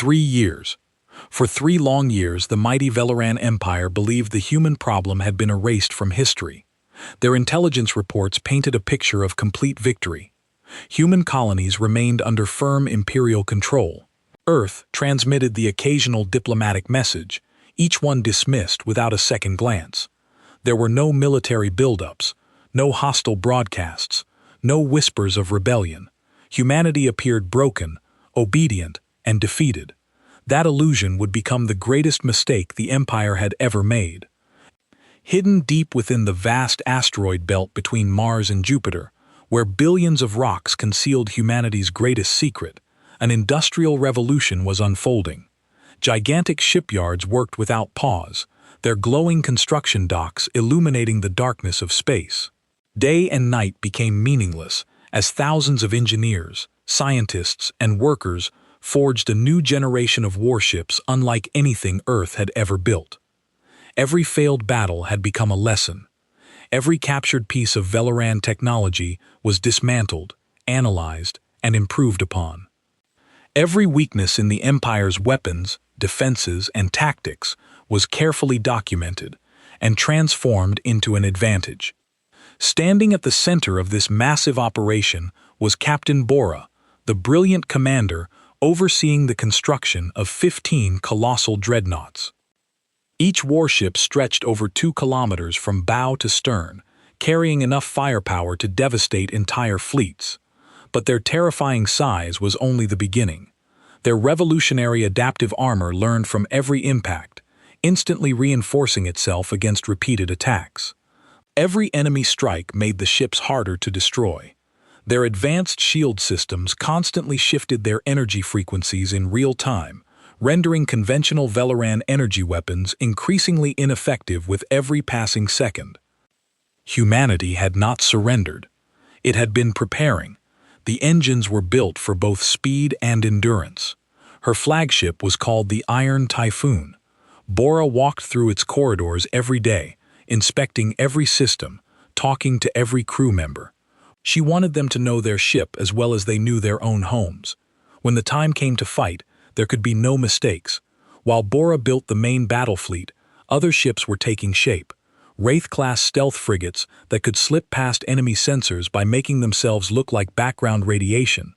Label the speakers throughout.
Speaker 1: 3 years. For 3 long years, the mighty Valoran Empire believed the human problem had been erased from history. Their intelligence reports painted a picture of complete victory. Human colonies remained under firm imperial control. Earth transmitted the occasional diplomatic message, each one dismissed without a second glance. There were no military buildups, no hostile broadcasts, no whispers of rebellion. Humanity appeared broken, obedient, and defeated. That illusion would become the greatest mistake the Empire had ever made. Hidden deep within the vast asteroid belt between Mars and Jupiter, where billions of rocks concealed humanity's greatest secret, an industrial revolution was unfolding. Gigantic shipyards worked without pause, their glowing construction docks illuminating the darkness of space. Day and night became meaningless as thousands of engineers, scientists, and workers forged a new generation of warships unlike anything Earth had ever built. Every failed battle had become a lesson. Every captured piece of Valoran technology was dismantled, analyzed, and improved upon. Every weakness in the Empire's weapons, defenses, and tactics was carefully documented and transformed into an advantage. Standing at the center of this massive operation was Captain Bora, the brilliant commander overseeing the construction of 15 colossal dreadnoughts. Each warship stretched over 2 kilometers from bow to stern, carrying enough firepower to devastate entire fleets. But their terrifying size was only the beginning. Their revolutionary adaptive armor learned from every impact, instantly reinforcing itself against repeated attacks. Every enemy strike made the ships harder to destroy. Their advanced shield systems constantly shifted their energy frequencies in real time, rendering conventional Valoran energy weapons increasingly ineffective with every passing second. Humanity had not surrendered. It had been preparing. The engines were built for both speed and endurance. Her flagship was called the Iron Typhoon. Bora walked through its corridors every day, inspecting every system, talking to every crew member. She wanted them to know their ship as well as they knew their own homes. When the time came to fight, there could be no mistakes. While Bora built the main battle fleet, other ships were taking shape. Wraith-class stealth frigates that could slip past enemy sensors by making themselves look like background radiation.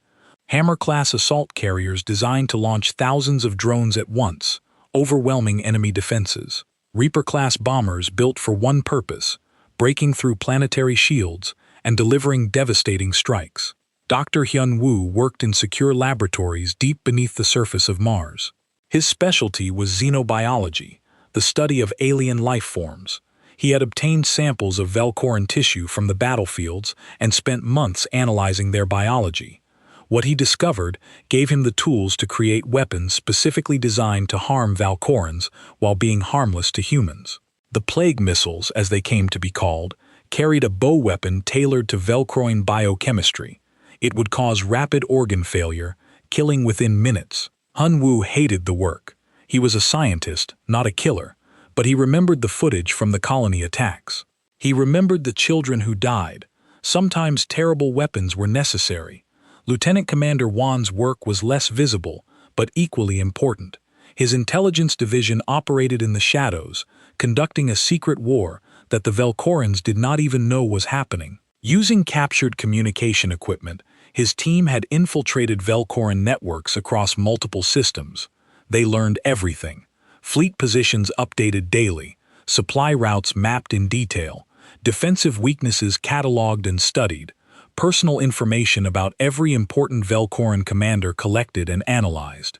Speaker 1: Hammer-class assault carriers designed to launch thousands of drones at once, overwhelming enemy defenses. Reaper-class bombers built for one purpose, breaking through planetary shields and delivering devastating strikes. Dr. Hyun Woo worked in secure laboratories deep beneath the surface of Mars. His specialty was xenobiology, the study of alien life forms. He had obtained samples of Velcoran tissue from the battlefields and spent months analyzing their biology. What he discovered gave him the tools to create weapons specifically designed to harm Valkorans while being harmless to humans. The plague missiles, as they came to be called, carried a bow weapon tailored to Velcoran biochemistry. It would cause rapid organ failure, killing within minutes. Hyun-woo hated the work. He was a scientist, not a killer, but he remembered the footage from the colony attacks. He remembered the children who died. Sometimes terrible weapons were necessary. Lieutenant Commander Wan's work was less visible, but equally important. His intelligence division operated in the shadows, conducting a secret war that the Velcorans did not even know was happening. Using captured communication equipment, his team had infiltrated Velcoran networks across multiple systems. They learned everything. Fleet positions updated daily, supply routes mapped in detail, defensive weaknesses cataloged and studied, personal information about every important Velcoran commander collected and analyzed.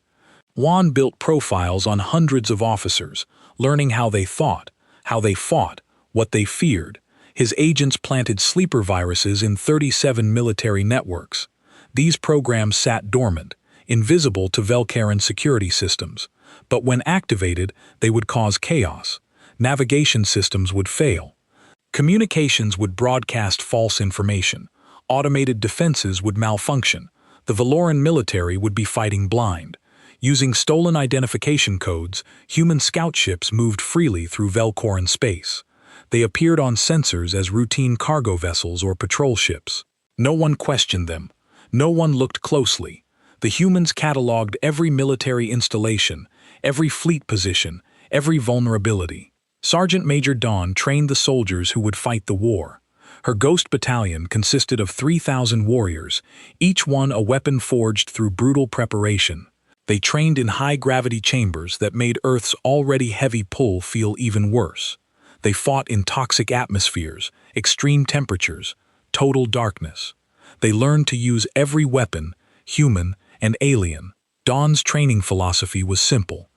Speaker 1: Wan built profiles on hundreds of officers, learning how they thought, how they fought, what they feared. His agents planted sleeper viruses in 37 military networks. These programs sat dormant, invisible to Velcaran security systems. But when activated, they would cause chaos. Navigation systems would fail. Communications would broadcast false information. Automated defenses would malfunction. The Valoran military would be fighting blind. Using stolen identification codes, human scout ships moved freely through Velcoran space. They appeared on sensors as routine cargo vessels or patrol ships. No one questioned them. No one looked closely. The humans cataloged every military installation, every fleet position, every vulnerability. Sergeant Major Dawn trained the soldiers who would fight the war. Her Ghost Battalion consisted of 3,000 warriors, each one a weapon forged through brutal preparation. They trained in high-gravity chambers that made Earth's already heavy pull feel even worse. They fought in toxic atmospheres, extreme temperatures, total darkness. They learned to use every weapon, human and alien. Dawn's training philosophy was simple: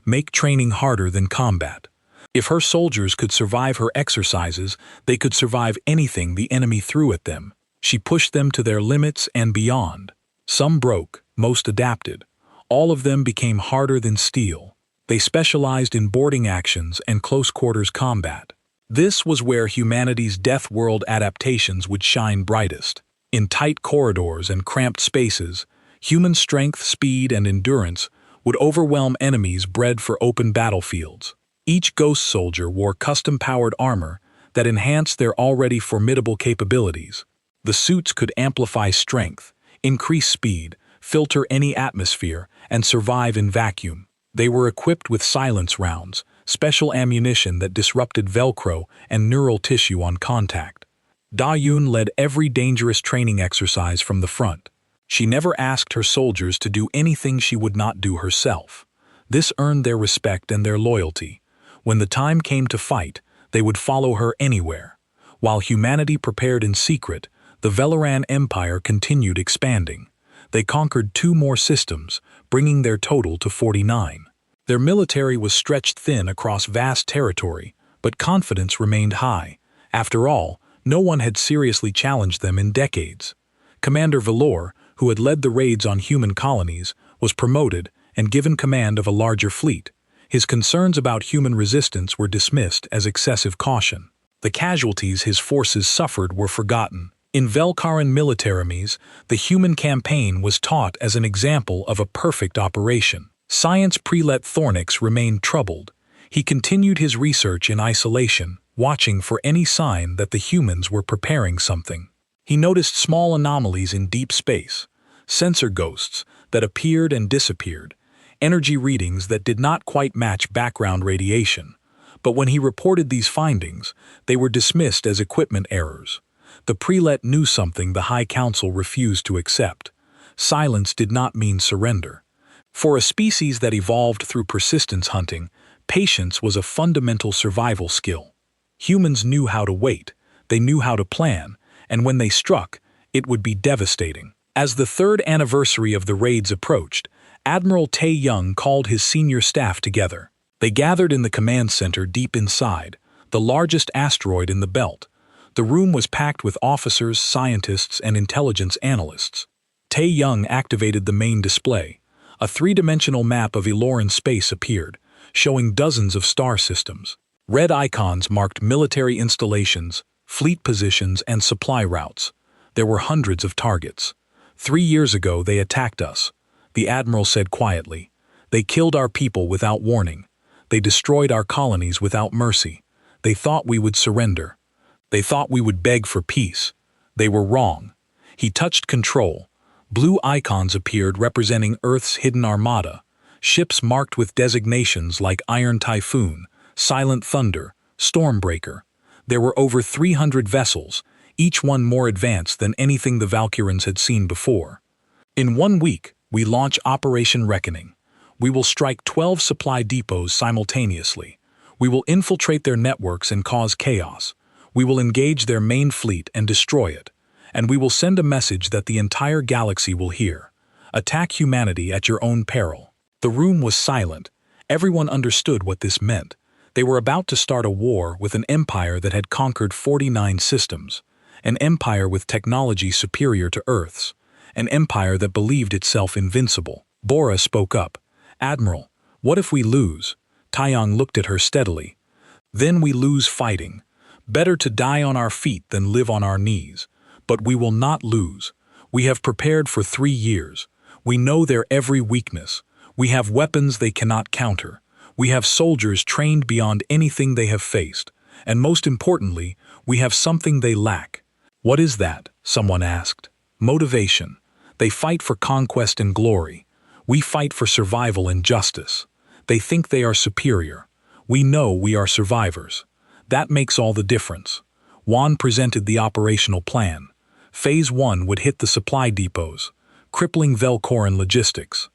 Speaker 1: make training harder than combat. If her soldiers could survive her exercises, they could survive anything the enemy threw at them. She pushed them to their limits and beyond. Some broke, most adapted. All of them became harder than steel. They specialized in boarding actions and close-quarters combat. This was where humanity's Death World adaptations would shine brightest. In tight corridors and cramped spaces, human strength, speed, and endurance would overwhelm enemies bred for open battlefields. Each ghost soldier wore custom-powered armor that enhanced their already formidable capabilities. The suits could amplify strength, increase speed, filter any atmosphere, and survive in vacuum. They were equipped with silence rounds, special ammunition that disrupted Velcro and neural tissue on contact. Da-Yun led every dangerous training exercise from the front. She never asked her soldiers to do anything she would not do herself. This earned their respect and their loyalty. When the time came to fight, they would follow her anywhere. While humanity prepared in secret, the Velaran Empire continued expanding. They conquered 2 more systems, bringing their total to 49. Their military was stretched thin across vast territory, but confidence remained high. After all, no one had seriously challenged them in decades. Commander Valor, who had led the raids on human colonies, was promoted and given command of a larger fleet. His concerns about human resistance were dismissed as excessive caution. The casualties his forces suffered were forgotten. In Velkaran Militarimies, the human campaign was taught as an example of a perfect operation. Science Prelate Thornix remained troubled. He continued his research in isolation, watching for any sign that the humans were preparing something. He noticed small anomalies in deep space, sensor ghosts that appeared and disappeared, energy readings that did not quite match background radiation. But when he reported these findings, they were dismissed as equipment errors. The prelate knew something the High Council refused to accept. Silence did not mean surrender. For a species that evolved through persistence hunting, patience was a fundamental survival skill. Humans knew how to wait, they knew how to plan, and when they struck, it would be devastating. As the 3rd anniversary of the raids approached, Admiral Tae Young called his senior staff together. They gathered in the command center deep inside, the largest asteroid in the belt. The room was packed with officers, scientists, and intelligence analysts. Tae Young activated the main display. A 3-dimensional map of Eloran space appeared, showing dozens of star systems. Red icons marked military installations, fleet positions, and supply routes. There were hundreds of targets. 3 years ago, they attacked us, the Admiral said quietly. They killed our people without warning. They destroyed our colonies without mercy. They thought we would surrender. They thought we would beg for peace. They were wrong. He touched control. Blue icons appeared representing Earth's hidden armada, ships marked with designations like Iron Typhoon, Silent Thunder, Stormbreaker. There were over 300 vessels, each one more advanced than anything the Valkyrans had seen before. In 1 week, we launch Operation Reckoning. We will strike 12 supply depots simultaneously. We will infiltrate their networks and cause chaos. We will engage their main fleet and destroy it. And we will send a message that the entire galaxy will hear. Attack humanity at your own peril. The room was silent. Everyone understood what this meant. They were about to start a war with an empire that had conquered 49 systems. An empire with technology superior to Earth's. An empire that believed itself invincible. Bora spoke up. Admiral, what if we lose? Taeyong looked at her steadily. Then we lose fighting. Better to die on our feet than live on our knees. But we will not lose. We have prepared for 3 years. We know their every weakness. We have weapons they cannot counter. We have soldiers trained beyond anything they have faced. And most importantly, we have something they lack. What is that? Someone asked. Motivation. They fight for conquest and glory. We fight for survival and justice. They think they are superior. We know we are survivors. That makes all the difference. Juan presented the operational plan. Phase 1 would hit the supply depots, crippling Velcoran logistics.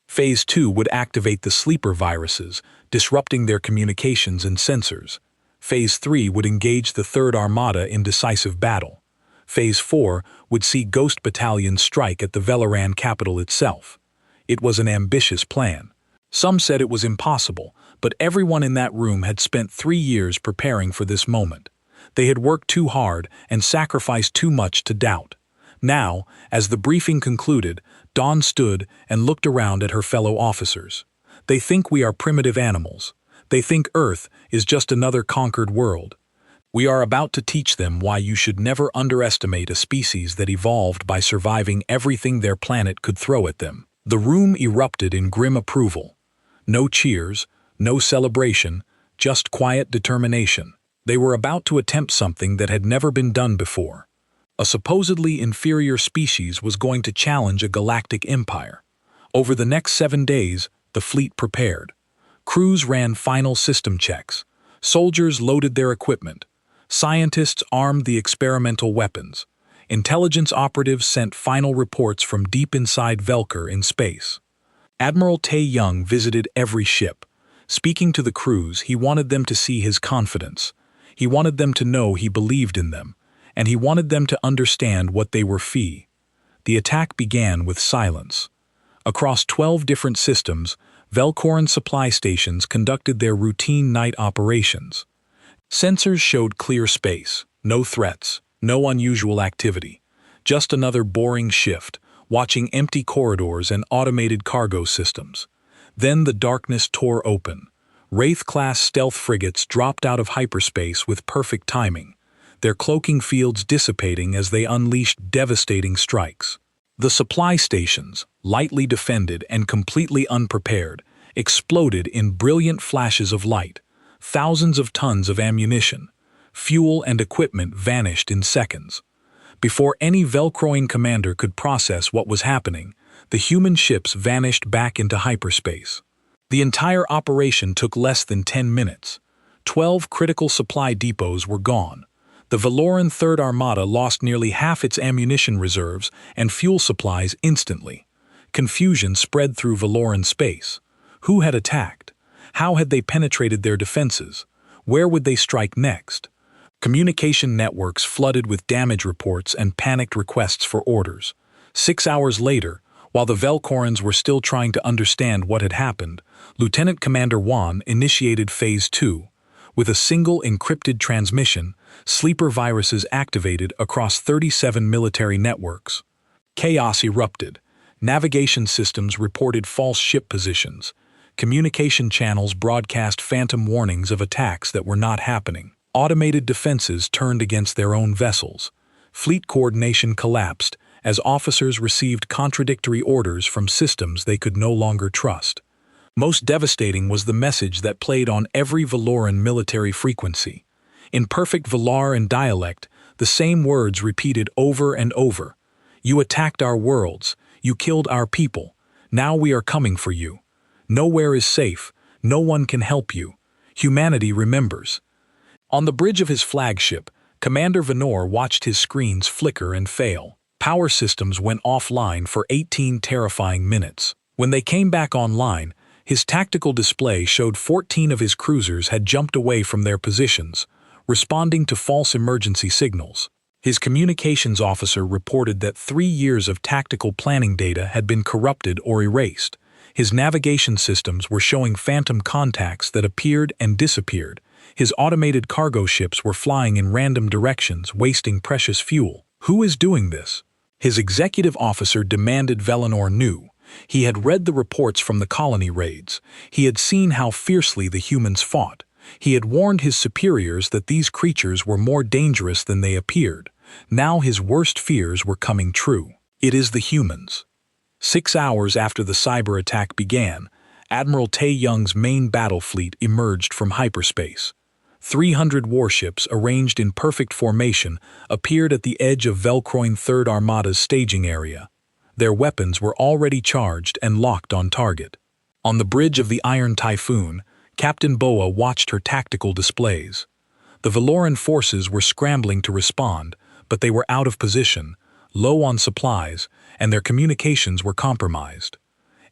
Speaker 1: Phase 2 would activate the sleeper viruses, disrupting their communications and sensors. Phase 3 would engage the Third Armada in decisive battle. Phase 4 would see Ghost Battalions strike at the Velaran capital itself. It was an ambitious plan. Some said it was impossible, but everyone in that room had spent 3 years preparing for this moment. They had worked too hard and sacrificed too much to doubt. Now, as the briefing concluded, Dawn stood and looked around at her fellow officers. They think we are primitive animals. They think Earth is just another conquered world. We are about to teach them why you should never underestimate a species that evolved by surviving everything their planet could throw at them. The room erupted in grim approval. No cheers, no celebration, just quiet determination. They were about to attempt something that had never been done before. A supposedly inferior species was going to challenge a galactic empire. Over the next 7 days, the fleet prepared. Crews ran final system checks. Soldiers loaded their equipment. Scientists armed the experimental weapons. Intelligence operatives sent final reports from deep inside Velker in space. Admiral Tae Young visited every ship. Speaking to the crews, he wanted them to see his confidence. He wanted them to know he believed in them, and he wanted them to understand what they were fee. The attack began with silence. Across 12 different systems, Velcoran supply stations conducted their routine night operations. Sensors showed clear space, no threats, no unusual activity. Just another boring shift, watching empty corridors and automated cargo systems. Then the darkness tore open. Wraith-class stealth frigates dropped out of hyperspace with perfect timing, their cloaking fields dissipating as they unleashed devastating strikes. The supply stations, lightly defended and completely unprepared, exploded in brilliant flashes of light. Thousands of tons of ammunition, fuel and equipment vanished in seconds. Before any Velcroing commander could process what was happening, the human ships vanished back into hyperspace. The entire operation took less than 10 minutes. 12 critical supply depots were gone. The Valoran Third Armada lost nearly half its ammunition reserves and fuel supplies instantly. Confusion spread through Valoran space. Who had attacked? How had they penetrated their defenses? Where would they strike next? Communication networks flooded with damage reports and panicked requests for orders. 6 hours later, while the Velcorans were still trying to understand what had happened, Lieutenant Commander Juan initiated Phase 2. With a single encrypted transmission, sleeper viruses activated across 37 military networks. Chaos erupted. Navigation systems reported false ship positions. Communication channels broadcast phantom warnings of attacks that were not happening. Automated defenses turned against their own vessels. Fleet coordination collapsed as officers received contradictory orders from systems they could no longer trust. Most devastating was the message that played on every Valoran military frequency. In perfect Valaran dialect, the same words repeated over and over. "You attacked our worlds. You killed our people. Now we are coming for you. Nowhere is safe. No one can help you. Humanity remembers." On the bridge of his flagship, Commander Venor watched his screens flicker and fail. Power systems went offline for 18 terrifying minutes. When they came back online, his tactical display showed 14 of his cruisers had jumped away from their positions, responding to false emergency signals. His communications officer reported that 3 years of tactical planning data had been corrupted or erased. His navigation systems were showing phantom contacts that appeared and disappeared. His automated cargo ships were flying in random directions, wasting precious fuel. Who is doing this? His executive officer demanded Velinor knew. He had read the reports from the colony raids. He had seen how fiercely the humans fought. He had warned his superiors that these creatures were more dangerous than they appeared. Now his worst fears were coming true. It is the humans. 6 hours after the cyber attack began, Admiral Tae Young's main battle fleet emerged from hyperspace. 300 warships, arranged in perfect formation, appeared at the edge of Velcroin Third Armada's staging area. Their weapons were already charged and locked on target. On the bridge of the Iron Typhoon, Captain Boa watched her tactical displays. The Valoran forces were scrambling to respond, but they were out of position, low on supplies, and their communications were compromised.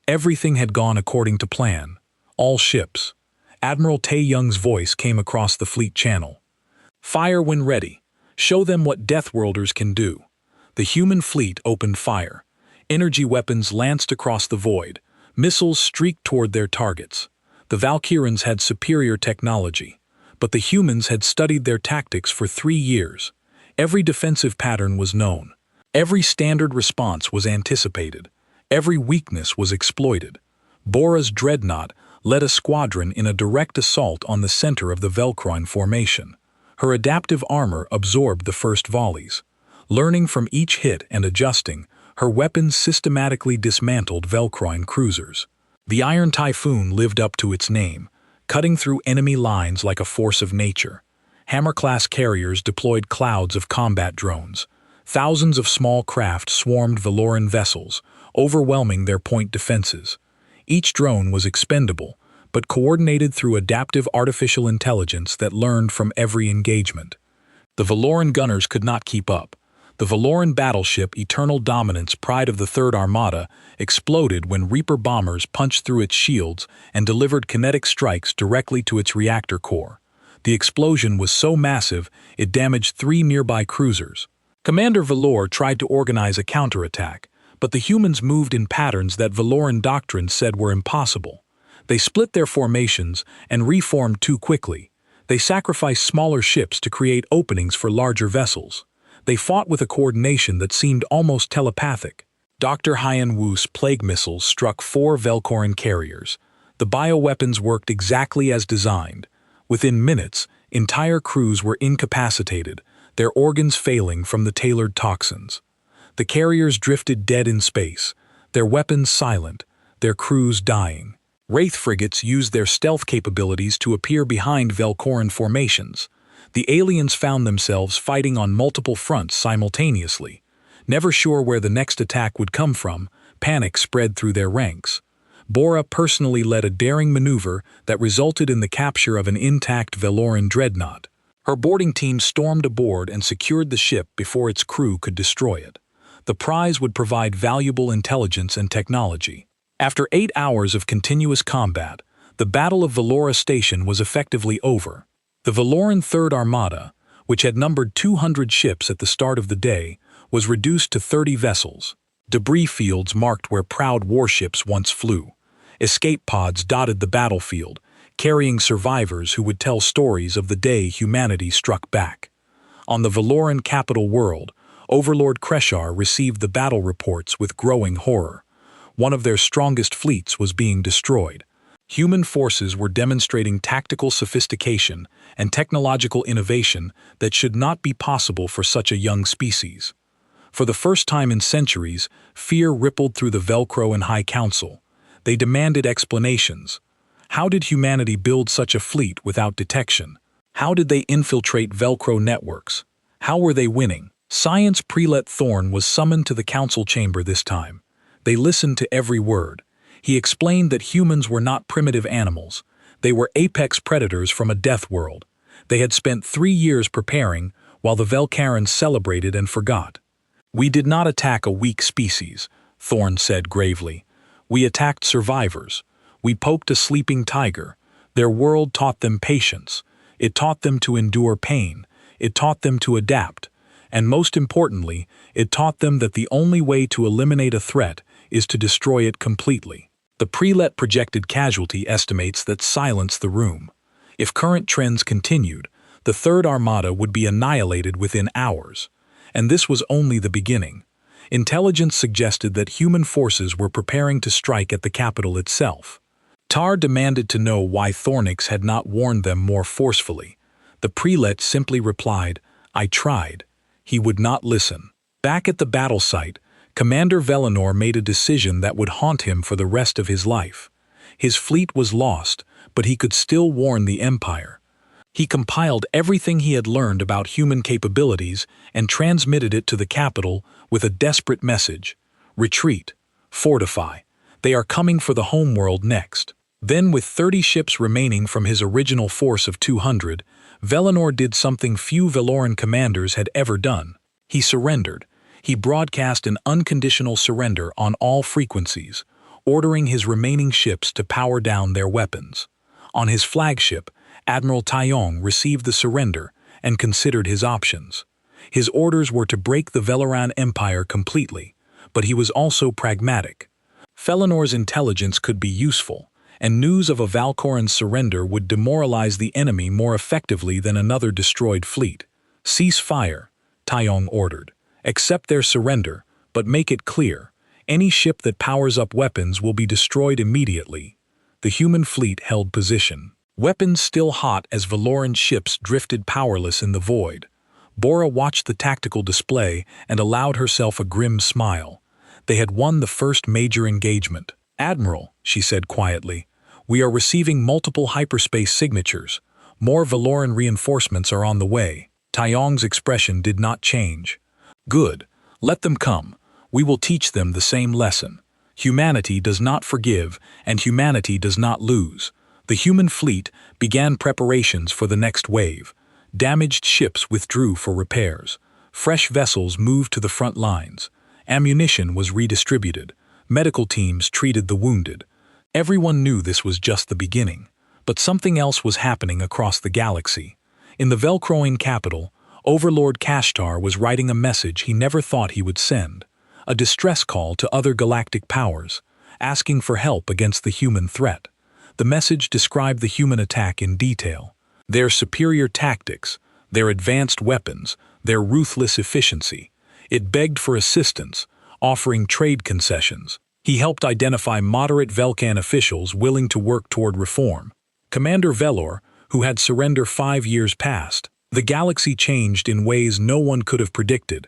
Speaker 1: Everything had gone according to plan. All ships. Admiral Tae-young's voice came across the fleet channel. "Fire when ready. Show them what Deathworlders can do." The human fleet opened fire. Energy weapons lanced across the void. Missiles streaked toward their targets. The Valkyrans had superior technology, but the humans had studied their tactics for 3 years. Every defensive pattern was known. Every standard response was anticipated. Every weakness was exploited. Bora's dreadnought led a squadron in a direct assault on the center of the Velkroin formation. Her adaptive armor absorbed the first volleys. Learning from each hit and adjusting, her weapons systematically dismantled Velkroin cruisers. The Iron Typhoon lived up to its name, cutting through enemy lines like a force of nature. Hammer-class carriers deployed clouds of combat drones. Thousands of small craft swarmed Valoran vessels, overwhelming their point defenses. Each drone was expendable, but coordinated through adaptive artificial intelligence that learned from every engagement. The Valoran gunners could not keep up. The Valoran battleship Eternal Dominance, pride of the Third Armada, exploded when Reaper bombers punched through its shields and delivered kinetic strikes directly to its reactor core. The explosion was so massive it damaged 3 nearby cruisers. Commander Valor tried to organize a counterattack, but the humans moved in patterns that Valoran doctrine said were impossible. They split their formations and reformed too quickly. They sacrificed smaller ships to create openings for larger vessels. They fought with a coordination that seemed almost telepathic. Dr. Hyan Wu's plague missiles struck 4 Velkoran carriers. The bioweapons worked exactly as designed. Within minutes, entire crews were incapacitated, their organs failing from the tailored toxins. The carriers drifted dead in space, their weapons silent, their crews dying. Wraith frigates used their stealth capabilities to appear behind Velkoran formations. The aliens found themselves fighting on multiple fronts simultaneously. Never sure where the next attack would come from, panic spread through their ranks. Bora personally led a daring maneuver that resulted in the capture of an intact Valoran dreadnought. Her boarding team stormed aboard and secured the ship before its crew could destroy it. The prize would provide valuable intelligence and technology. After 8 hours of continuous combat, the Battle of Valora Station was effectively over. The Valoran Third Armada, which had numbered 200 ships at the start of the day, was reduced to 30 vessels. Debris fields marked where proud warships once flew. Escape pods dotted the battlefield, carrying survivors who would tell stories of the day humanity struck back. On the Valoran capital world, Overlord Kreshar received the battle reports with growing horror. One of their strongest fleets was being destroyed. Human forces were demonstrating tactical sophistication and technological innovation that should not be possible for such a young species. For the first time in centuries, fear rippled through the Velcro and High Council. They demanded explanations. How did humanity build such a fleet without detection? How did they infiltrate Velcro networks? How were they winning? Science Prelate Thorn was summoned to the council chamber this time. They listened to every word. He explained that humans were not primitive animals. They were apex predators from a death world. They had spent 3 years preparing, while the Velkarans celebrated and forgot. "We did not attack a weak species," Thorn said gravely. "We attacked survivors. We poked a sleeping tiger. Their world taught them patience. It taught them to endure pain. It taught them to adapt. And most importantly, it taught them that the only way to eliminate a threat is to destroy it completely." The prelate projected casualty estimates that silenced the room. If current trends continued, the Third Armada would be annihilated within hours. And this was only the beginning. Intelligence suggested that human forces were preparing to strike at the capital itself. Tar demanded to know why Thornix had not warned them more forcefully. The prelate simply replied, "I tried." He would not listen. Back at the battle site, Commander Velinor made a decision that would haunt him for the rest of his life. His fleet was lost, but he could still warn the Empire. He compiled everything he had learned about human capabilities and transmitted it to the capital with a desperate message. Retreat. Fortify. They are coming for the homeworld next. Then, with 30 ships remaining from his original force of 200, Velinor did something few Veloran commanders had ever done. He surrendered. He broadcast an unconditional surrender on all frequencies, ordering his remaining ships to power down their weapons. On his flagship, Admiral Taiyong received the surrender and considered his options. His orders were to break the Veloran Empire completely, but he was also pragmatic. Felinor's intelligence could be useful, and news of a Valkoran's surrender would demoralize the enemy more effectively than another destroyed fleet. Cease fire, Taiyong ordered. Accept their surrender, but make it clear, any ship that powers up weapons will be destroyed immediately. The human fleet held position. Weapons still hot as Veloran ships drifted powerless in the void. Bora watched the tactical display and allowed herself a grim smile. They had won the first major engagement. "Admiral," she said quietly, "we are receiving multiple hyperspace signatures. More Veloran reinforcements are on the way." Taiyong's expression did not change. "Good. Let them come. We will teach them the same lesson. Humanity does not forgive, and humanity does not lose." The human fleet began preparations for the next wave. Damaged ships withdrew for repairs. Fresh vessels moved to the front lines. Ammunition was redistributed. Medical teams treated the wounded. Everyone knew this was just the beginning. But something else was happening across the galaxy. In the Velcroin capital, Overlord Kashtar was writing a message he never thought he would send. A distress call to other galactic powers, asking for help against the human threat. The message described the human attack in detail. Their superior tactics, their advanced weapons, their ruthless efficiency. It begged for assistance, offering trade concessions. He helped identify moderate Velcan officials willing to work toward reform. Commander Velor, who had surrendered 5 years past. The galaxy changed in ways no one could have predicted.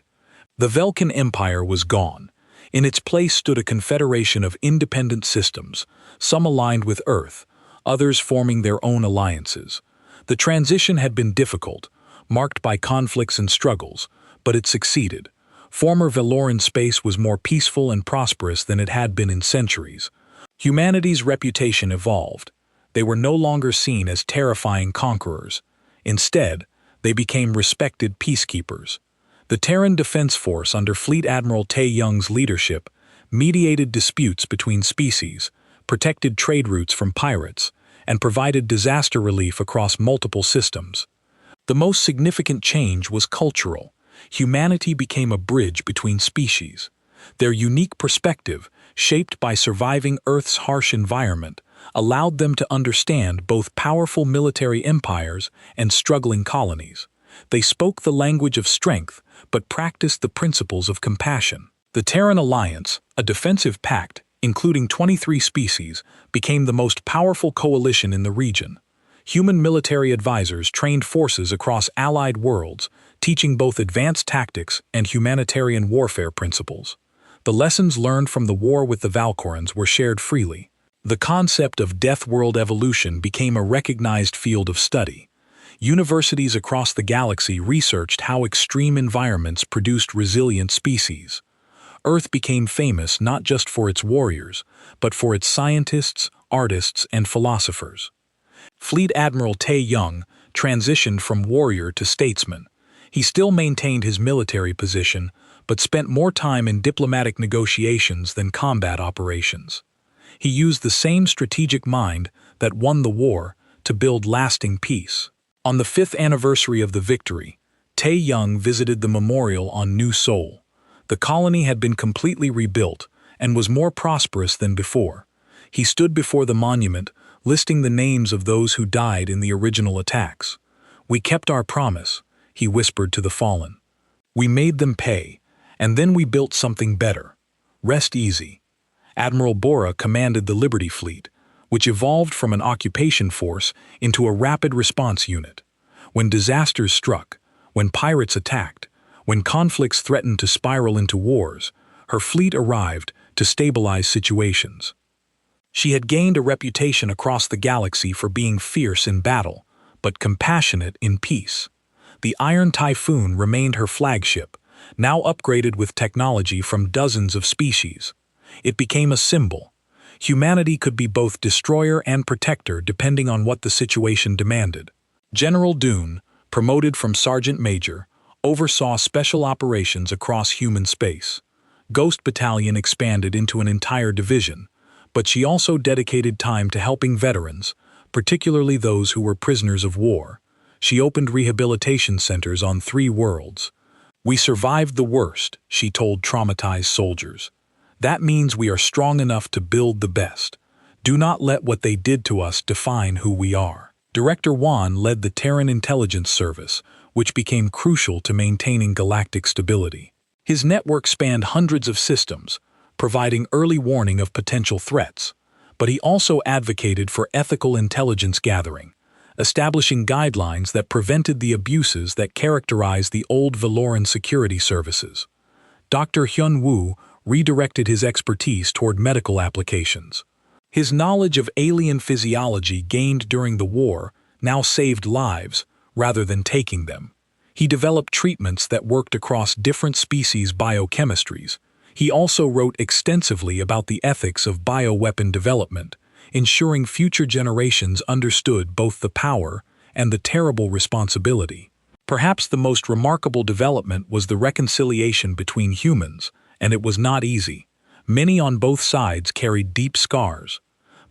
Speaker 1: The Velcan Empire was gone. In its place stood a confederation of independent systems, some aligned with Earth, others forming their own alliances. The transition had been difficult, marked by conflicts and struggles, but it succeeded. Former Veloran space was more peaceful and prosperous than it had been in centuries. Humanity's reputation evolved. They were no longer seen as terrifying conquerors. Instead, they became respected peacekeepers. The Terran Defense Force under Fleet Admiral Taiyong's leadership mediated disputes between species, protected trade routes from pirates, and provided disaster relief across multiple systems. The most significant change was cultural. Humanity became a bridge between species. Their unique perspective, shaped by surviving Earth's harsh environment, allowed them to understand both powerful military empires and struggling colonies. They spoke the language of strength, but practiced the principles of compassion. The Terran Alliance, a defensive pact, including 23 species, became the most powerful coalition in the region. Human military advisors trained forces across allied worlds, teaching both advanced tactics and humanitarian warfare principles. The lessons learned from the war with the Valkorans were shared freely. The concept of Deathworld evolution became a recognized field of study. Universities across the galaxy researched how extreme environments produced resilient species. Earth became famous not just for its warriors, but for its scientists, artists, and philosophers. Fleet Admiral Taiyong transitioned from warrior to statesman. He still maintained his military position, but spent more time in diplomatic negotiations than combat operations. He used the same strategic mind that won the war to build lasting peace. On the 5th anniversary of the victory, Taiyong visited the memorial on New Sol. The colony had been completely rebuilt and was more prosperous than before. He stood before the monument, listing the names of those who died in the original attacks. "We kept our promise," he whispered to the fallen. "We made them pay, and then we built something better. Rest easy." Admiral Bora commanded the Liberty Fleet, which evolved from an occupation force into a rapid response unit. When disasters struck, when pirates attacked, when conflicts threatened to spiral into wars, her fleet arrived to stabilize situations. She had gained a reputation across the galaxy for being fierce in battle, but compassionate in peace. The Iron Typhoon remained her flagship, now upgraded with technology from dozens of species. It became a symbol. Humanity could be both destroyer and protector depending on what the situation demanded. General Dune, promoted from Sergeant Major, oversaw special operations across human space. Ghost Battalion expanded into an entire division, but she also dedicated time to helping veterans, particularly those who were prisoners of war. She opened rehabilitation centers on 3 worlds. "We survived the worst," she told traumatized soldiers. "That means we are strong enough to build the best. Do not let what they did to us define who we are." Director Wan led the Terran Intelligence Service, which became crucial to maintaining galactic stability. His network spanned hundreds of systems, providing early warning of potential threats, but he also advocated for ethical intelligence gathering, establishing guidelines that prevented the abuses that characterized the old Valoran security services. Dr. Hyun Woo redirected his expertise toward medical applications. His knowledge of alien physiology gained during the war now saved lives rather than taking them. He developed treatments that worked across different species' biochemistries. He also wrote extensively about the ethics of bioweapon development, ensuring future generations understood both the power and the terrible responsibility. Perhaps the most remarkable development was the reconciliation between humans, and it was not easy. Many on both sides carried deep scars.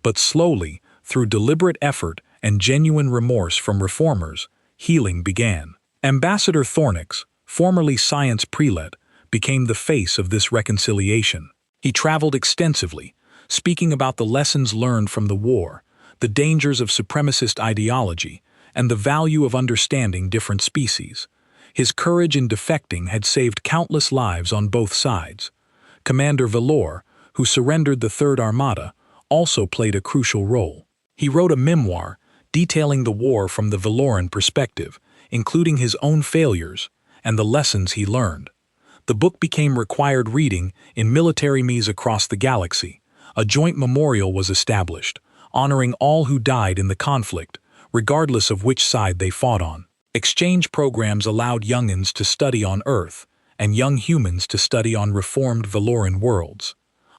Speaker 1: But slowly, through deliberate effort and genuine remorse from reformers, healing began. Ambassador Thornix, formerly science prelate, became the face of this reconciliation. He traveled extensively, speaking about the lessons learned from the war, the dangers of supremacist ideology, and the value of understanding different species. His courage in defecting had saved countless lives on both sides. Commander Valor, who surrendered the Third Armada, also played a crucial role. He wrote a memoir detailing the war from the Valoran perspective, including his own failures and the lessons he learned. The book became required reading in military me's across the galaxy. A joint memorial was established, honoring all who died in the conflict, regardless of which side they fought on. Exchange programs allowed youngins to study on Earth, and young humans to study on reformed Valoran worlds.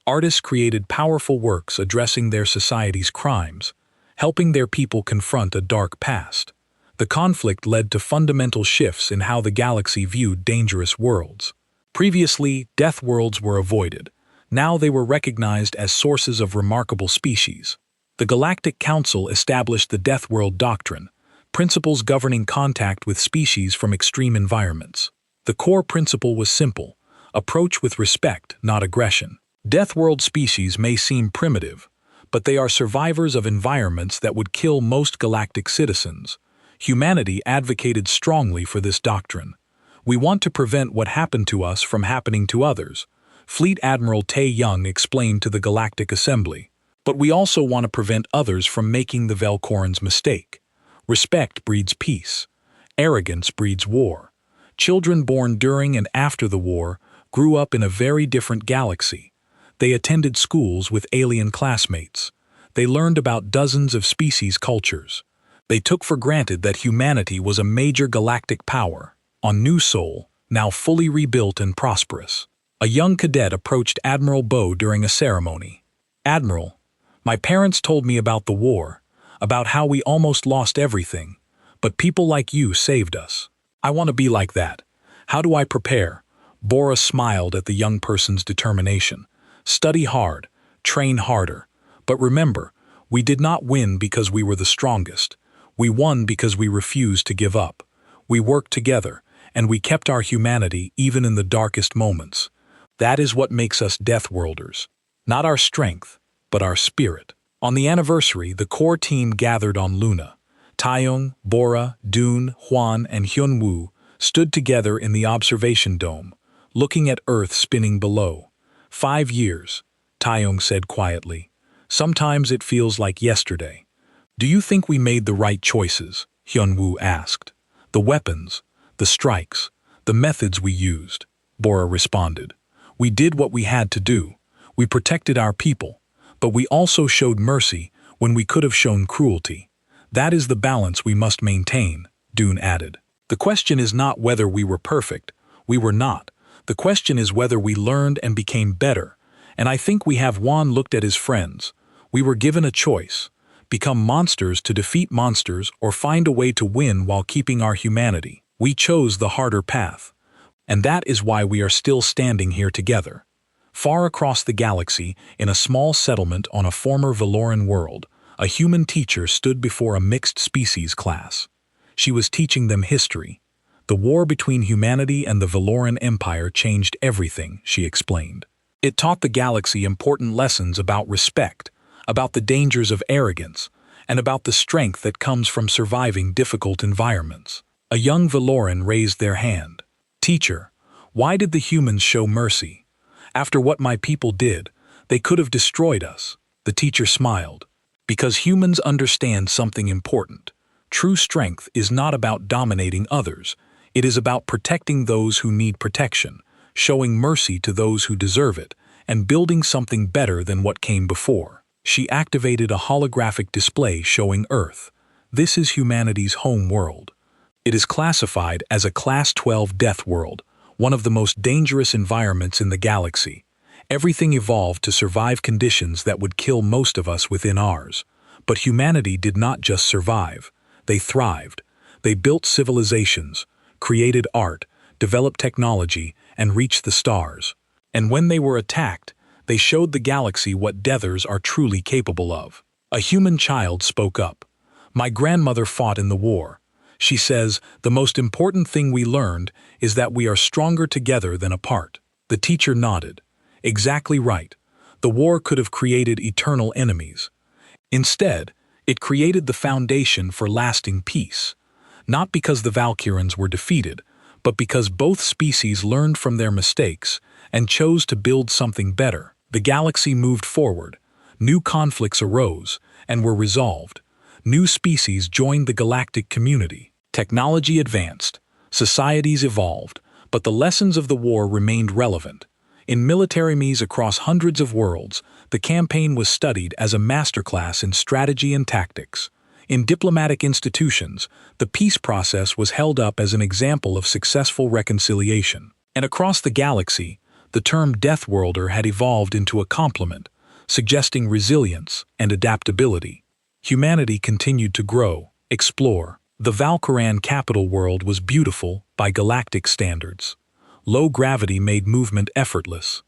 Speaker 1: Artists created powerful works addressing their society's crimes, helping their people confront a dark past. The conflict led to fundamental shifts in how the galaxy viewed dangerous worlds. Previously, death worlds were avoided. Now they were recognized as sources of remarkable species. The Galactic Council established the Death World Doctrine, principles governing contact with species from extreme environments. The core principle was simple: approach with respect, not aggression. Death World species may seem primitive, but they are survivors of environments that would kill most galactic citizens. Humanity advocated strongly for this doctrine. "We want to prevent what happened to us from happening to others," Fleet Admiral Tae Young explained to the Galactic Assembly. "But we also want to prevent others from making the Velcoran's mistake. Respect breeds peace. Arrogance breeds war." Children born during and after the war grew up in a very different galaxy. They attended schools with alien classmates. They learned about dozens of species cultures. They took for granted that humanity was a major galactic power, on New Sol, now fully rebuilt and prosperous. A young cadet approached Admiral Bo during a ceremony. "Admiral, my parents told me about the war, about how we almost lost everything, but people like you saved us. I want to be like that. How do I prepare?" Bora smiled at the young person's determination. "Study hard, train harder. But remember, we did not win because we were the strongest. We won because we refused to give up. We worked together, and we kept our humanity even in the darkest moments. That is what makes us Deathworlders. Not our strength, but our spirit." On the anniversary, the core team gathered on Luna. Taeyong, Bora, Dune, Hwan, and Hyunwoo stood together in the observation dome, looking at Earth spinning below. 5 years, Taeyong said quietly. "Sometimes it feels like yesterday." "Do you think we made the right choices?" Hyunwoo asked. "The weapons, the strikes, the methods we used," Bora responded. "We did what we had to do. We protected our people, but we also showed mercy when we could have shown cruelty. That is the balance we must maintain," Dune added. "The question is not whether we were perfect. We were not. The question is whether we learned and became better, and I think we have. Juan looked at his friends. We were given a choice: become monsters to defeat monsters or find a way to win while keeping our humanity. We chose the harder path. And that is why we are still standing here together. Far across the galaxy, in a small settlement on a former Valoran world, a human teacher stood before a mixed-species class. She was teaching them history. The war between humanity and the Valoran Empire changed everything, she explained. It taught the galaxy important lessons about respect, about the dangers of arrogance, and about the strength that comes from surviving difficult environments. A young Valoran raised their hand. "Teacher, why did the humans show mercy? After what my people did, they could have destroyed us." The teacher smiled. "Because humans understand something important. True strength is not about dominating others. It is about protecting those who need protection, showing mercy to those who deserve it, and building something better than what came before." She activated a holographic display showing Earth. This is humanity's home world. It is classified as a Class 12 death world, one of the most dangerous environments in the galaxy. Everything evolved to survive conditions that would kill most of us within ours. But humanity did not just survive. They thrived. They built civilizations, created art, developed technology, and reached the stars. And when they were attacked, they showed the galaxy what deathers are truly capable of. A human child spoke up. "My grandmother fought in the war. She says, the most important thing we learned is that we are stronger together than apart." The teacher nodded. "Exactly right. The war could have created eternal enemies. Instead, it created the foundation for lasting peace. Not because the Valkyrans were defeated, but because both species learned from their mistakes and chose to build something better." The galaxy moved forward. New conflicts arose and were resolved. New species joined the galactic community. Technology advanced, societies evolved, but the lessons of the war remained relevant. In military meetings across hundreds of worlds, the campaign was studied as a masterclass in strategy and tactics. In diplomatic institutions, the peace process was held up as an example of successful reconciliation. And across the galaxy, the term Deathworlder had evolved into a compliment, suggesting resilience and adaptability. Humanity continued to grow, explore. The Valkyran capital world was beautiful by galactic standards. Low gravity made movement effortless.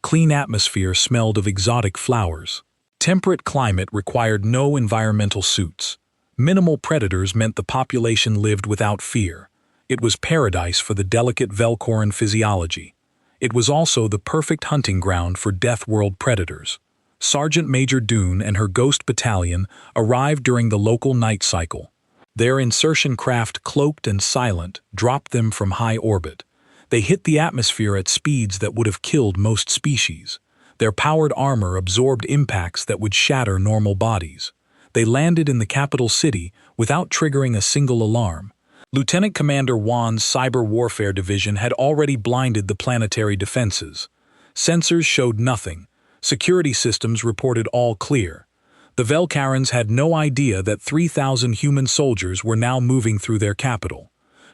Speaker 1: Clean atmosphere smelled of exotic flowers. Temperate climate required no environmental suits. Minimal predators meant the population lived without fear. It was paradise for the delicate Velcoran physiology. It was also the perfect hunting ground for Death World predators. Sergeant Major Dune and her Ghost Battalion arrived during the local night cycle. Their insertion craft, cloaked and silent, dropped them from high orbit. They hit the atmosphere at speeds that would have killed most species. Their powered armor absorbed impacts that would shatter normal bodies. They landed in the capital city without triggering a single alarm. Lieutenant Commander Juan's Cyber Warfare Division had already blinded the planetary defenses. Sensors showed nothing. Security systems reported all clear. The Velkarans had no idea that 3,000 human soldiers were now moving through their capital.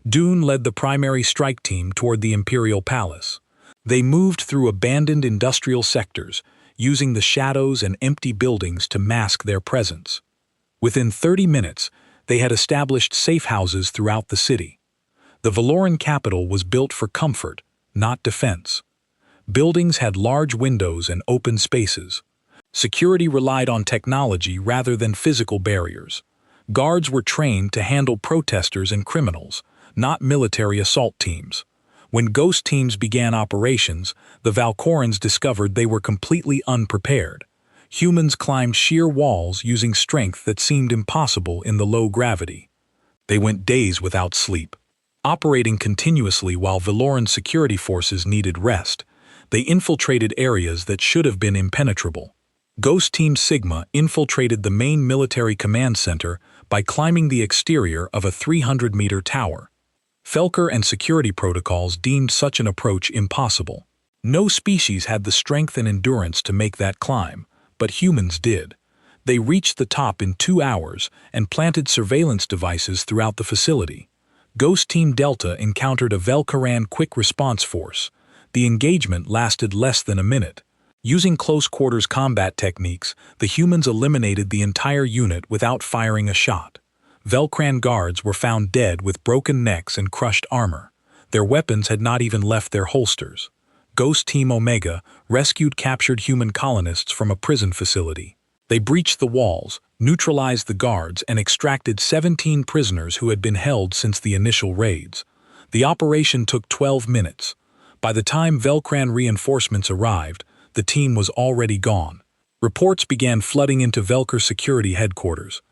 Speaker 1: Dune led the primary strike team toward the Imperial Palace. They moved through abandoned industrial sectors, using the shadows and empty buildings to mask their presence. Within 30 minutes, they had established safe houses throughout the city. The Valoran capital was built for comfort, not defense. Buildings had large windows and open spaces. Security relied on technology rather than physical barriers. Guards were trained to handle protesters and criminals, not military assault teams. When ghost teams began operations, the Valkorans discovered they were completely unprepared. Humans climbed sheer walls using strength that seemed impossible in the low gravity. They went days without sleep. Operating continuously while Valoran security forces needed rest, they infiltrated areas that should have been impenetrable. Ghost Team Sigma infiltrated the main military command center by climbing the exterior of a 300-meter tower. Felker and security protocols deemed such an approach impossible. No species had the strength and endurance to make that climb, but humans did. They reached the top in 2 hours and planted surveillance devices throughout the facility. Ghost Team Delta encountered a Velkaran quick response force. The engagement lasted less than a minute. Using close-quarters combat techniques, the humans eliminated the entire unit without firing a shot. Velcran guards were found dead with broken necks and crushed armor. Their weapons had not even left their holsters. Ghost Team Omega rescued captured human colonists from a prison facility. They breached the walls, neutralized the guards, and extracted 17 prisoners who had been held since the initial raids. The operation took 12 minutes. By the time Velcran reinforcements arrived, the team was already gone. Reports began flooding into Velcr security headquarters.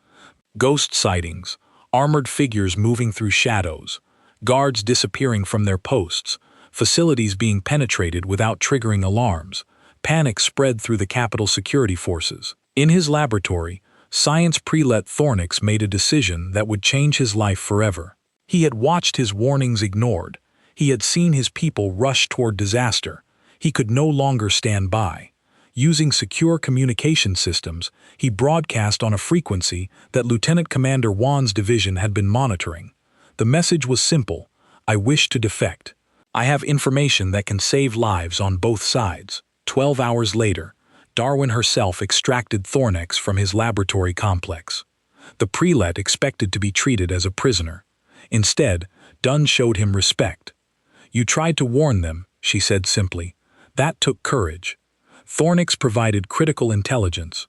Speaker 1: Ghost sightings, armored figures moving through shadows, guards disappearing from their posts, facilities being penetrated without triggering alarms. Panic spread through the capital security forces. In his laboratory, science prelate Thornix made a decision that would change his life forever. He had watched his warnings ignored. He had seen his people rush toward disaster. He could no longer stand by. Using secure communication systems, he broadcast on a frequency that Lieutenant Commander Wan's division had been monitoring. The message was simple: I wish to defect. I have information that can save lives on both sides. 12 hours later, Darwin herself extracted Thornix from his laboratory complex. The prelate expected to be treated as a prisoner. Instead, Dunn showed him respect. You tried to warn them, she said simply. That took courage. Thornix provided critical intelligence,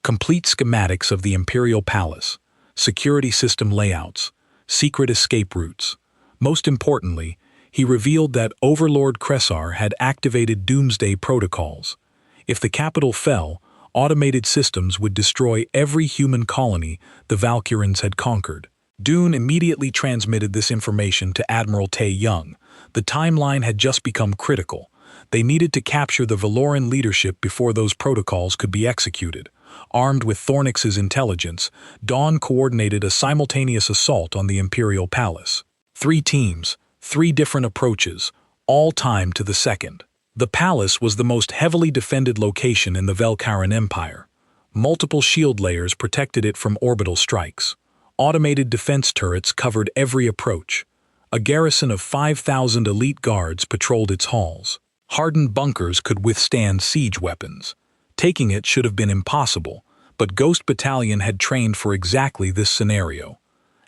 Speaker 1: complete schematics of the Imperial Palace, security system layouts, secret escape routes. Most importantly, he revealed that Overlord Kressar had activated doomsday protocols. If the capital fell, automated systems would destroy every human colony the Valkyrans had conquered. Dune immediately transmitted this information to Admiral Tae Young. The timeline had just become critical. They needed to capture the Valoran leadership before those protocols could be executed. Armed with Thornix's intelligence, Dawn coordinated a simultaneous assault on the Imperial Palace. 3 teams, 3 different approaches, all timed to the second. The palace was the most heavily defended location in the Velcaran Empire. Multiple shield layers protected it from orbital strikes. Automated defense turrets covered every approach. A garrison of 5,000 elite guards patrolled its halls. Hardened bunkers could withstand siege weapons. Taking it should have been impossible, but Ghost Battalion had trained for exactly this scenario.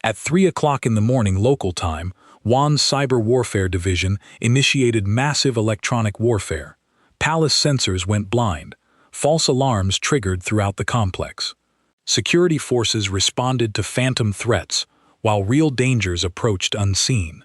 Speaker 1: At 3 o'clock in the morning local time, Wan's Cyber Warfare Division initiated massive electronic warfare. Palace sensors went blind. False alarms triggered throughout the complex. Security forces responded to phantom threats, while real dangers approached unseen.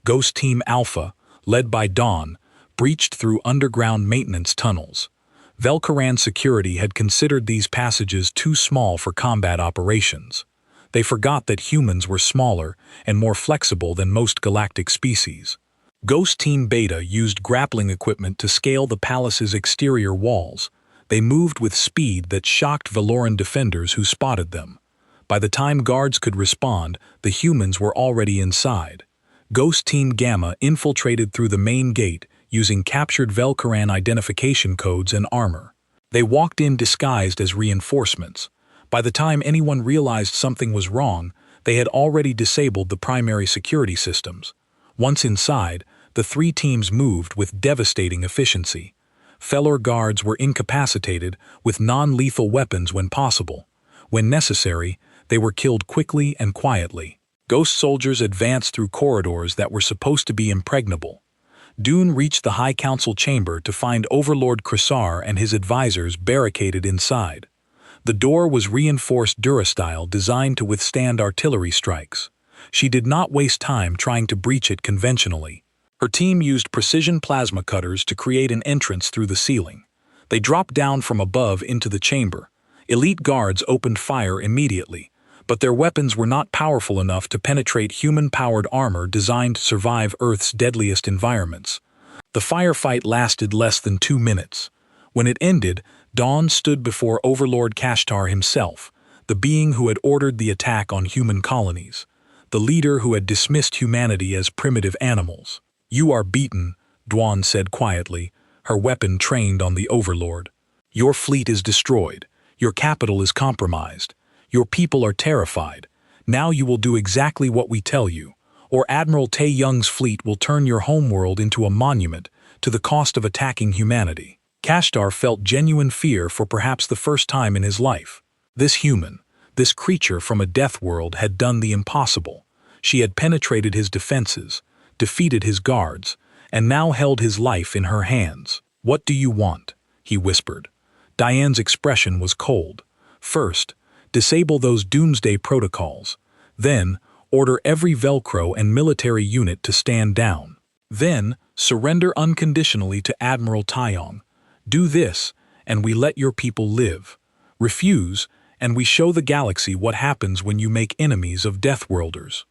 Speaker 1: Ghost Team Alpha, led by Dawn, breached through underground maintenance tunnels. Velcaran security had considered these passages too small for combat operations. They forgot that humans were smaller and more flexible than most galactic species. Ghost Team Beta used grappling equipment to scale the palace's exterior walls. They moved with speed that shocked Valoran defenders who spotted them. By the time guards could respond, the humans were already inside. Ghost Team Gamma infiltrated through the main gate using captured Velcaran identification codes and armor. They walked in disguised as reinforcements. By the time anyone realized something was wrong, they had already disabled the primary security systems. Once inside, the 3 teams moved with devastating efficiency. Felor guards were incapacitated with non-lethal weapons when possible. When necessary, they were killed quickly and quietly. Ghost soldiers advanced through corridors that were supposed to be impregnable. Dune reached the High Council chamber to find Overlord Kressar and his advisors barricaded inside. The door was reinforced durastyle designed to withstand artillery strikes. She did not waste time trying to breach it conventionally. Her team used precision plasma cutters to create an entrance through the ceiling. They dropped down from above into the chamber. Elite guards opened fire immediately, but their weapons were not powerful enough to penetrate human-powered armor designed to survive Earth's deadliest environments. The firefight lasted less than 2 minutes. When it ended, Dawn stood before Overlord Kashtar himself, the being who had ordered the attack on human colonies, the leader who had dismissed humanity as primitive animals. "You are beaten," Dawn said quietly, her weapon trained on the Overlord. "Your fleet is destroyed. Your capital is compromised. Your people are terrified. Now you will do exactly what we tell you, or Admiral Tae Young's fleet will turn your homeworld into a monument to the cost of attacking humanity. Kashtar felt genuine fear for perhaps the first time in his life. This human, this creature from a death world had done the impossible. She had penetrated his defenses, defeated his guards, and now held his life in her hands. "What do you want?" he whispered. Diane's expression was cold. "First, disable those doomsday protocols. Then, order every Velcro and military unit to stand down. Then, surrender unconditionally to Admiral Taeyong. Do this, and we let your people live. Refuse, and we show the galaxy what happens when you make enemies of Deathworlders."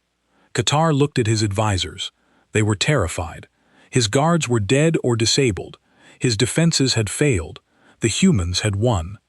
Speaker 1: Qatar looked at his advisors. They were terrified. His guards were dead or disabled. His defenses had failed. The humans had won.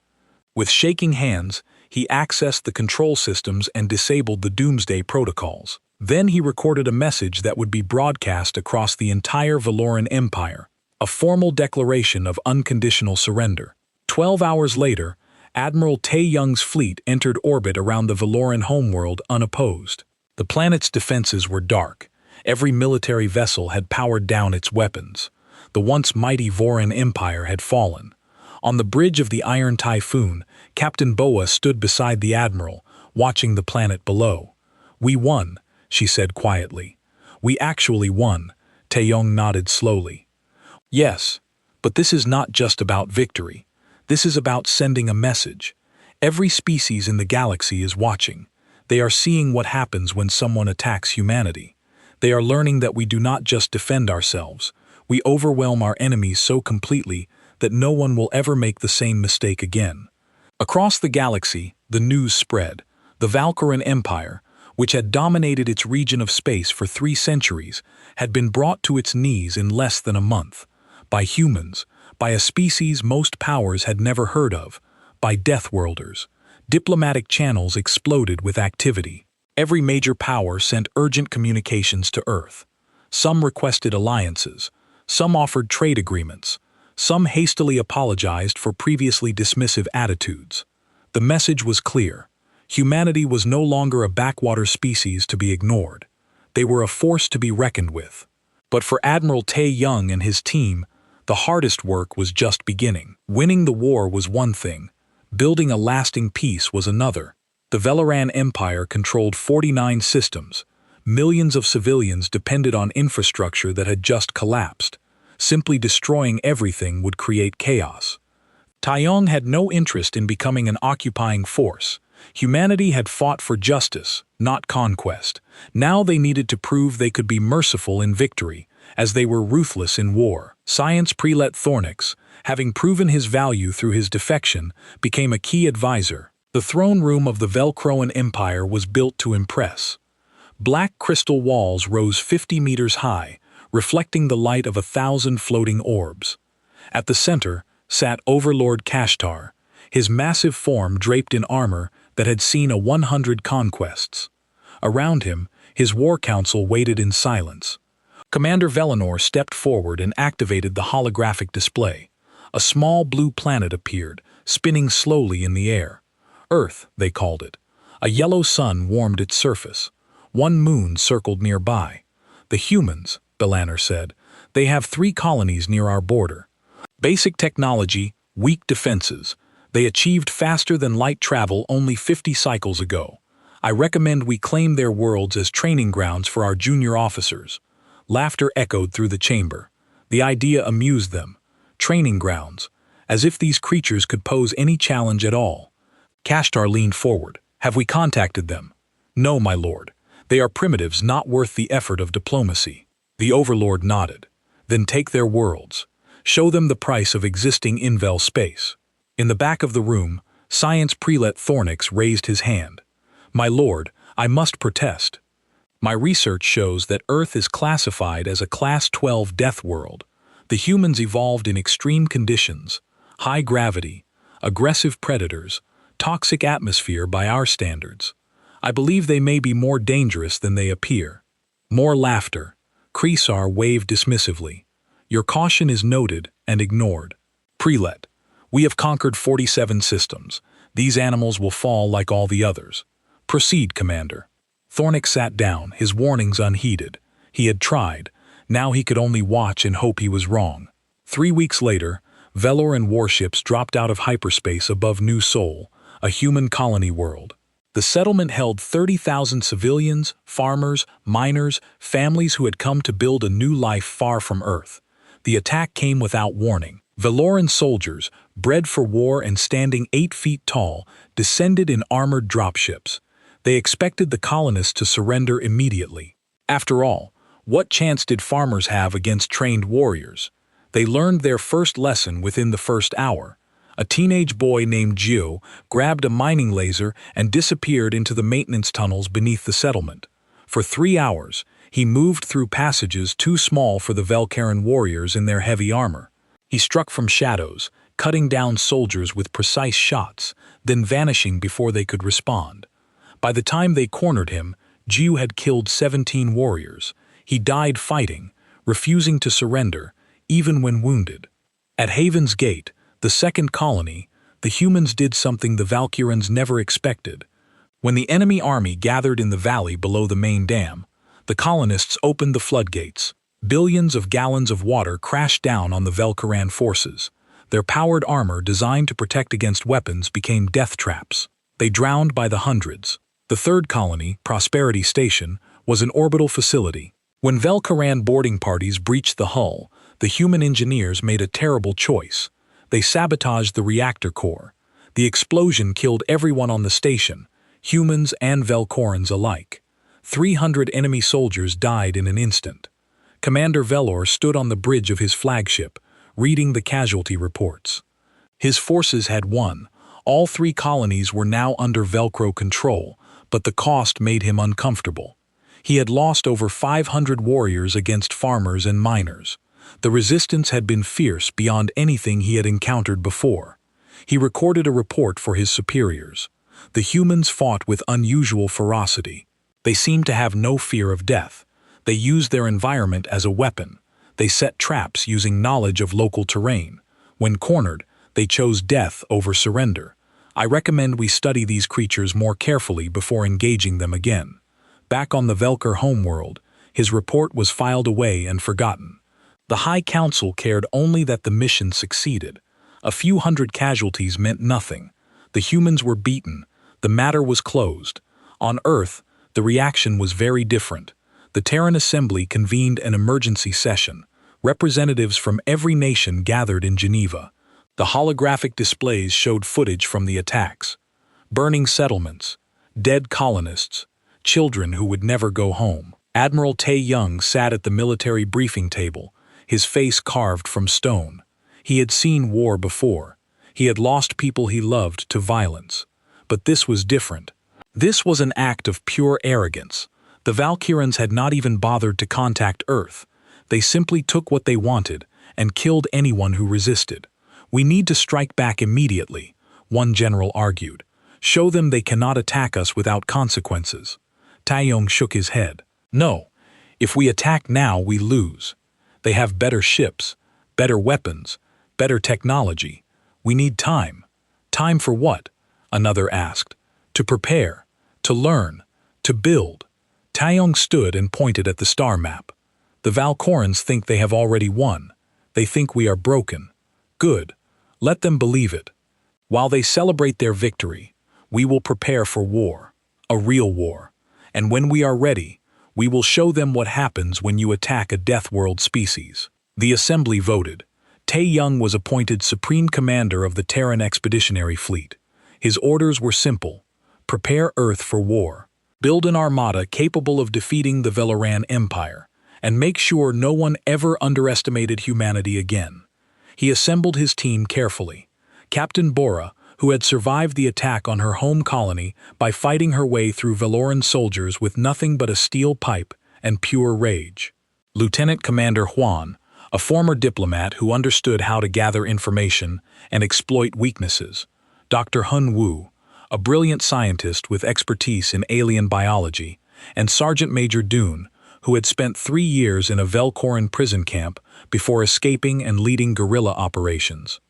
Speaker 1: With shaking hands, he accessed the control systems and disabled the doomsday protocols. Then he recorded a message that would be broadcast across the entire Valoran Empire, a formal declaration of unconditional surrender. 12 hours later, Admiral Taeyong's fleet entered orbit around the Valoran homeworld unopposed. The planet's defenses were dark. Every military vessel had powered down its weapons. The once mighty Voran Empire had fallen. On the bridge of the Iron Typhoon, Captain Boa stood beside the Admiral, watching the planet below. "We won," she said quietly. "We actually won," Taeyong nodded slowly. "Yes, but this is not just about victory. This is about sending a message. Every species in the galaxy is watching. They are seeing what happens when someone attacks humanity. They are learning that we do not just defend ourselves. We overwhelm our enemies so completely that no one will ever make the same mistake again." Across the galaxy, the news spread. The Valkyran Empire, which had dominated its region of space for 3 centuries, had been brought to its knees in less than a month. By humans, by a species most powers had never heard of, by Deathworlders. Diplomatic channels exploded with activity. Every major power sent urgent communications to Earth. Some requested alliances. Some offered trade agreements. Some hastily apologized for previously dismissive attitudes. The message was clear. Humanity was no longer a backwater species to be ignored. They were a force to be reckoned with. But for Admiral Taeyong and his team, the hardest work was just beginning. Winning the war was one thing. Building a lasting peace was another. The Valoran Empire controlled 49 systems. Millions of civilians depended on infrastructure that had just collapsed. Simply destroying everything would create chaos. Taeyong had no interest in becoming an occupying force. Humanity had fought for justice, not conquest. Now they needed to prove they could be merciful in victory, as they were ruthless in war. Science Prelate Thornix, having proven his value through his defection, became a key advisor. The throne room of the Velcroan Empire was built to impress. Black crystal walls rose 50 meters high, reflecting the light of 1,000 floating orbs. At the center sat Overlord Kashtar, his massive form draped in armor that had seen 100 conquests. Around him, his war council waited in silence. Commander Velinor stepped forward and activated the holographic display. A small blue planet appeared, spinning slowly in the air. Earth, they called it. A yellow sun warmed its surface. One moon circled nearby. "The humans," Belaner said, "they have 3 colonies near our border. Basic technology, weak defenses. They achieved faster than light travel only 50 cycles ago. I recommend we claim their worlds as training grounds for our junior officers." Laughter echoed through the chamber. The idea amused them. Training grounds, as if these creatures could pose any challenge at all. Kashtar leaned forward. "Have we contacted them?" "No, my lord. They are primitives not worth the effort of diplomacy." The Overlord nodded. "Then take their worlds. Show them the price of existing in Vel space." In the back of the room, Science Prelate Thornix raised his hand. "My lord, I must protest. My research shows that Earth is classified as a Class 12 death world. The humans evolved in extreme conditions, high gravity, aggressive predators, toxic atmosphere by our standards. I believe they may be more dangerous than they appear." More laughter. Kreesar waved dismissively. "Your caution is noted and ignored. Prelate, we have conquered 47 systems. These animals will fall like all the others. Proceed, Commander." Thornix sat down, his warnings unheeded. He had tried. Now he could only watch and hope he was wrong. 3 weeks later, Veloran warships dropped out of hyperspace above New Sol, a human colony world. The settlement held 30,000 civilians, farmers, miners, families who had come to build a new life far from Earth. The attack came without warning. Veloran soldiers, bred for war and standing 8 feet tall, descended in armored dropships. They expected the colonists to surrender immediately. After all, what chance did farmers have against trained warriors? They learned their first lesson within the first hour. A teenage boy named Gio grabbed a mining laser and disappeared into the maintenance tunnels beneath the settlement. For 3 hours, he moved through passages too small for the Velcaran warriors in their heavy armor. He struck from shadows, cutting down soldiers with precise shots, then vanishing before they could respond. By the time they cornered him, Gio had killed 17 warriors. He died fighting, refusing to surrender, even when wounded. At Haven's Gate, the second colony, the humans did something the Valkyrans never expected. When the enemy army gathered in the valley below the main dam, the colonists opened the floodgates. Billions of gallons of water crashed down on the Velcaran forces. Their powered armor designed to protect against weapons became death traps. They drowned by the hundreds. The third colony, Prosperity Station, was an orbital facility. When Velcaran boarding parties breached the hull, the human engineers made a terrible choice. They sabotaged the reactor core. The explosion killed everyone on the station, humans and Velcorans alike. 300 enemy soldiers died in an instant. Commander Velor stood on the bridge of his flagship, reading the casualty reports. His forces had won. All 3 colonies were now under Velcro control, but the cost made him uncomfortable. He had lost over 500 warriors against farmers and miners. The resistance had been fierce beyond anything he had encountered before. He recorded a report for his superiors. The humans fought with unusual ferocity. They seemed to have no fear of death. They used their environment as a weapon. They set traps using knowledge of local terrain. When cornered, they chose death over surrender. I recommend we study these creatures more carefully before engaging them again. Back on the Velker homeworld, his report was filed away and forgotten. The High Council cared only that the mission succeeded. A few hundred casualties meant nothing. The humans were beaten. The matter was closed. On Earth, the reaction was very different. The Terran Assembly convened an emergency session. Representatives from every nation gathered in Geneva. The holographic displays showed footage from the attacks. Burning settlements, dead colonists, children who would never go home. Admiral Tae Young sat at the military briefing table, his face carved from stone. He had seen war before. He had lost people he loved to violence. But this was different. This was an act of pure arrogance. The Valkyrans had not even bothered to contact Earth. They simply took what they wanted and killed anyone who resisted. We need to strike back immediately, one general argued. Show them they cannot attack us without consequences. Taeyong shook his head. No, if we attack now, we lose. They have better ships, better weapons, better technology. We need time. Time for what? Another asked. To prepare, to learn, to build. Taeyong stood and pointed at the star map. The Valkorans think they have already won. They think we are broken. Good. Let them believe it. While they celebrate their victory, we will prepare for war, a real war. And when we are ready, we will show them what happens when you attack a Deathworld species. The Assembly voted. Tae Young was appointed Supreme Commander of the Terran Expeditionary Fleet. His orders were simple. Prepare Earth for war. Build an armada capable of defeating the Veloran Empire, and make sure no one ever underestimated humanity again. He assembled his team carefully. Captain Bora, who had survived the attack on her home colony by fighting her way through Veloran soldiers with nothing but a steel pipe and pure rage. Lieutenant Commander Huan, a former diplomat who understood how to gather information and exploit weaknesses. Dr. Hun Wu, a brilliant scientist with expertise in alien biology, and Sergeant Major Dune, who had spent 3 years in a Velcoran prison camp before escaping and leading guerrilla operations.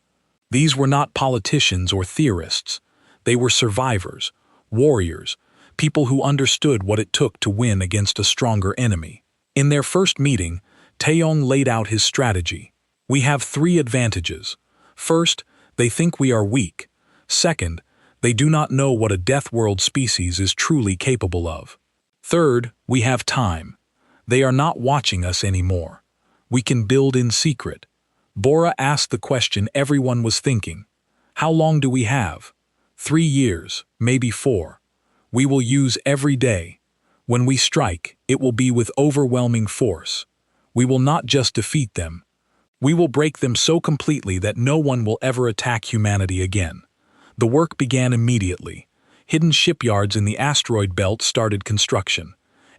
Speaker 1: These were not politicians or theorists. They were survivors, warriors, people who understood what it took to win against a stronger enemy. In their first meeting, Taeyong laid out his strategy. We have three advantages. First, they think we are weak. Second, they do not know what a Deathworld species is truly capable of. Third, we have time. They are not watching us anymore. We can build in secret. Bora asked the question everyone was thinking. How long do we have? 3 years, maybe 4. We will use every day. When we strike, it will be with overwhelming force. We will not just defeat them. We will break them so completely that no one will ever attack humanity again. The work began immediately. Hidden shipyards in the asteroid belt started construction.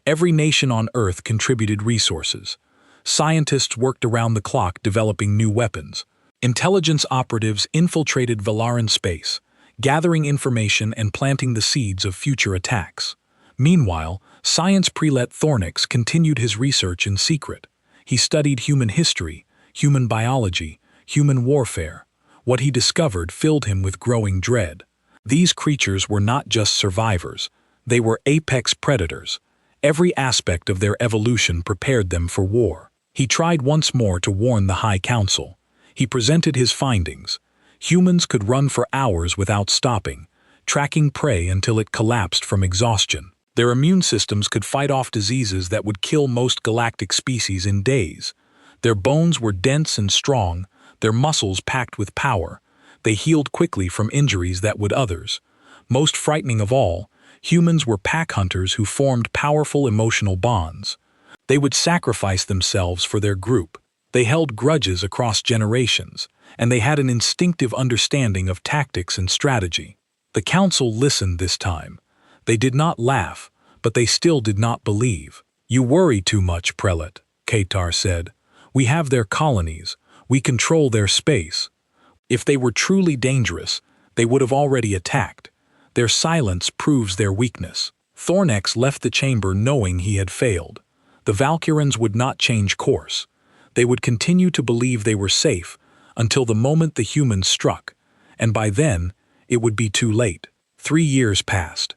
Speaker 1: Every nation on Earth contributed resources. Scientists worked around the clock developing new weapons. Intelligence operatives infiltrated Valaran space, gathering information and planting the seeds of future attacks. Meanwhile, science prelate Thornix continued his research in secret. He studied human history, human biology, human warfare. What he discovered filled him with growing dread. These creatures were not just survivors. They were apex predators. Every aspect of their evolution prepared them for war. He tried once more to warn the High Council. He presented his findings. Humans could run for hours without stopping, tracking prey until it collapsed from exhaustion. Their immune systems could fight off diseases that would kill most galactic species in days. Their bones were dense and strong, their muscles packed with power. They healed quickly from injuries that would others. Most frightening of all, humans were pack hunters who formed powerful emotional bonds. They would sacrifice themselves for their group. They held grudges across generations, and they had an instinctive understanding of tactics and strategy. The council listened this time. They did not laugh, but they still did not believe. "You worry too much, Prelate," Katar said. "We have their colonies. We control their space. If they were truly dangerous, they would have already attacked. Their silence proves their weakness." Thornix left the chamber knowing he had failed. The Valkyrans would not change course. They would continue to believe they were safe until the moment the humans struck, and by then, it would be too late. 3 years passed.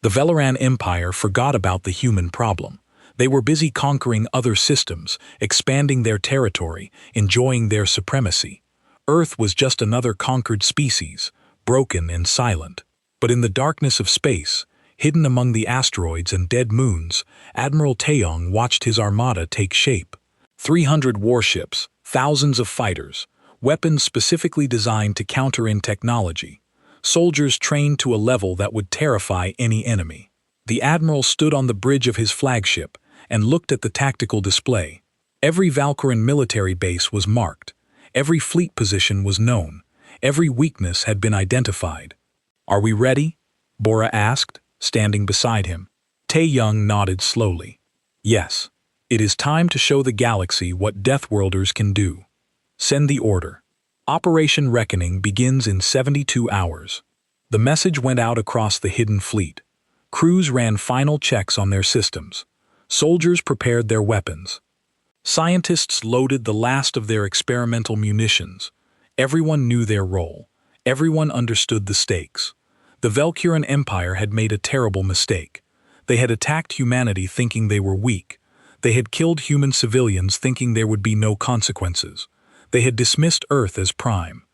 Speaker 1: The Valaran Empire forgot about the human problem. They were busy conquering other systems, expanding their territory, enjoying their supremacy. Earth was just another conquered species, broken and silent. But in the darkness of space, hidden among the asteroids and dead moons, Admiral Taeyong watched his armada take shape. 300 warships, thousands of fighters, weapons specifically designed to counter in technology, soldiers trained to a level that would terrify any enemy. The Admiral stood on the bridge of his flagship and looked at the tactical display. Every Valkyran military base was marked. Every fleet position was known. Every weakness had been identified. "Are we ready?" Bora asked, standing beside him. Taeyong nodded slowly. "Yes. It is time to show the galaxy what Deathworlders can do. Send the order. Operation Reckoning begins in 72 hours. The message went out across the hidden fleet. Crews ran final checks on their systems. Soldiers prepared their weapons. Scientists loaded the last of their experimental munitions. Everyone knew their role. Everyone understood the stakes. The Valkyran Empire had made a terrible mistake. They had attacked humanity thinking they were weak. They had killed human civilians thinking there would be no consequences. They had dismissed Earth as prime.